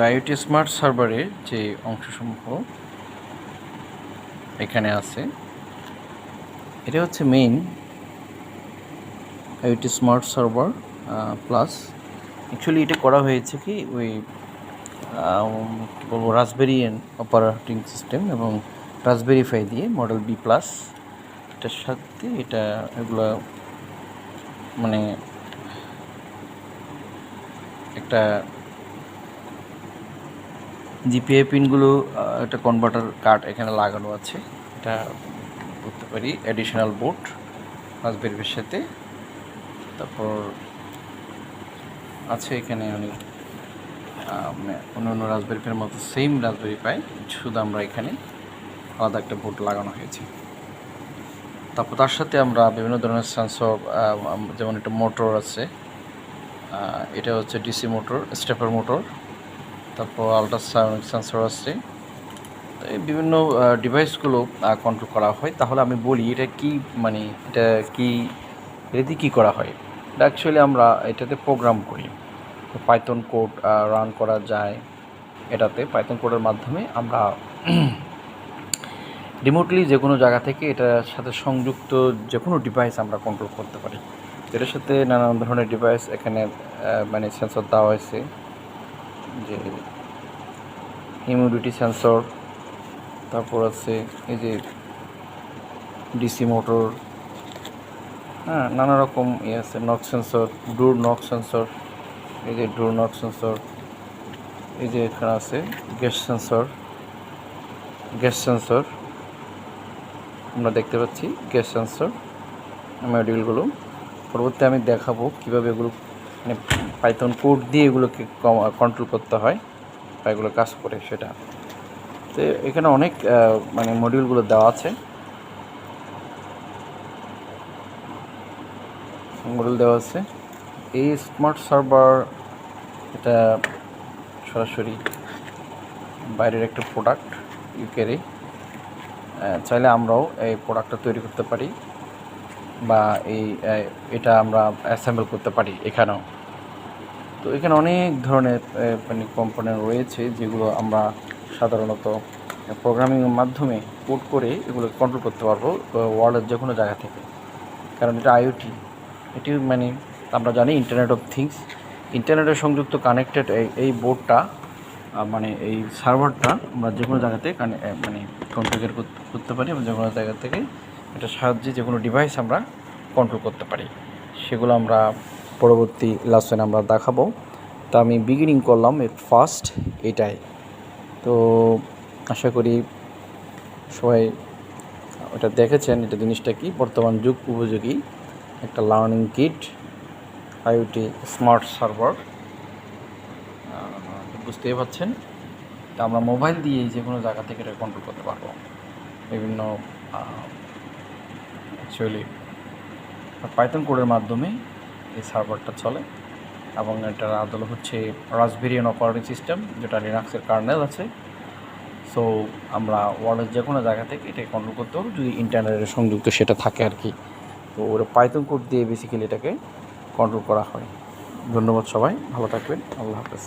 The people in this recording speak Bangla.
IoT স্মার্ট সার্ভারের যে অংশসমূহ এখানে আছে, এটা হচ্ছে main IoT smart server plus. Actually এটা করা হয়েছে কি ওই কী বলবো, রাসবেরি অপারেটিং সিস্টেম এবং রাসবেরি পাই দিয়ে মডেল বি প্লাস এটার সাথে এগুলো মানে একটা জিপিআই পিনগুলো একটা কনভার্টার কার্ড এখানে লাগানো আছে। এটা করতে পারি অ্যাডিশনাল বোর্ড রাসবেরির সাথে। তারপর আছে এখানে অনেক অন্য রাসবেরির মতো সেম রাসবেরি পাই, শুধু আমরা এখানে আলাদা একটা বোর্ড লাগানো হয়েছে। তারপর তার সাথে আমরা বিভিন্ন ধরনের সেন্সর, যেমন একটা মোটর আছে, এটা হচ্ছে ডিসি মোটর, স্টেপার মোটর, তারপর আল্ট্রাসনিক সেন্সর আছে। তো এই বিভিন্ন ডিভাইসগুলো কন্ট্রোল করা হয়। তাহলে আমি বলি এটা কি, মানে এটা দিয়ে কী করা হয়। এটা অ্যাকচুয়ালি আমরা এটাতে প্রোগ্রাম করি, পাইথন কোড রান করা যায় এটাতে। পাইথন কোডের মাধ্যমে আমরা রিমোটলি যে কোনো জায়গা থেকে এটার সাথে সংযুক্ত যে কোনো ডিভাইস আমরা কন্ট্রোল করতে পারি। এটার সাথে নানান ধরনের ডিভাইস এখানে মানে সেন্সর দেওয়া হয়েছে, যে হিউমিডিটি সেন্সর, তারপর আছে এই যে ডিসি মোটর, নানা রকম আছে, নক সেন্সর, ডোর নক সেন্সর, এই যে ডোর নক সেন্সর, এই যে এখানে আছে গ্যাস সেন্সর আমরা দেখতে পাচ্ছি, গ্যাস সেন্সর মডিউলগুলো। পরবর্তী আমি দেখাবো কীভাবে এগুলো মানে পাইথন কোড দিয়ে এগুলোকে কন্ট্রোল করতে হয় বা এগুলো কাজ করে সেটা। তো এখানে অনেক মানে মডিউলগুলো দেওয়া আছে, এই স্মার্ট সার্ভার এটা সরাসরি বাইরের একটা প্রোডাক্ট ইউকেরই। চাইলে আমরাও এই প্রোডাক্টটা তৈরি করতে পারি বা এটা আমরা অ্যাসেম্বল করতে পারি এখানেও। তো এখানে অনেক ধরনের মানে কম্পোনেন্ট রয়েছে যেগুলো আমরা সাধারণত প্রোগ্রামিংয়ের মাধ্যমে কোড করে এগুলো কন্ট্রোল করতে পারবো ওয়ার্ল্ডের যে কোনো জায়গা থেকে। কারণ এটা আইওটি, এটি মানে আমরা জানি ইন্টারনেট অফ থিংস, ইন্টারনেটের সংযুক্ত কানেক্টেড এই বোর্ডটা, মানে এই সার্ভারটা আমরা যে কোনো জায়গাতে মানে কনফিগার করতে পারি এবং যে কোনো জায়গা থেকে এটার সাহায্যে যে কোনো ডিভাইস আমরা কন্ট্রোল করতে পারি। সেগুলো আমরা পরবর্তী লেসনে আমরা দেখাবো। তা আমি বিগিনিং করলাম ফার্স্ট এটাই। তো আশা করি সবাই ওটা দেখেছেন, এটা জিনিসটা কি বর্তমান যুগ উপযোগী একটা learning kit IoT smart server, বুঝতেই পারছেন। তা আমরা মোবাইল দিয়ে যে কোনো জায়গা থেকে এটা কন্ট্রোল করতে পারবো। বিভিন্ন অ্যাকচুয়ালি পাইথন কোডের মাধ্যমে এই সার্ভারটা চলে এবং এটার আদল হচ্ছে রাসবেরি অপারেটিং সিস্টেম, যেটা লিনাক্সের কার্নেল আছে। সো আমরা ওয়ার্ল্ডের যে কোনো জায়গা থেকে এটাকে কন্ট্রোল করতে পারবো যদি ইন্টারনেটের সংযুক্ত সেটা থাকে আর কি। তো ওরা পাইথন কোড দিয়ে বেসিক্যালি এটাকে কন্ট্রোল করা হয়। ধন্যবাদ সবাই, ভালো থাকবেন, আল্লাহ হাফেজ।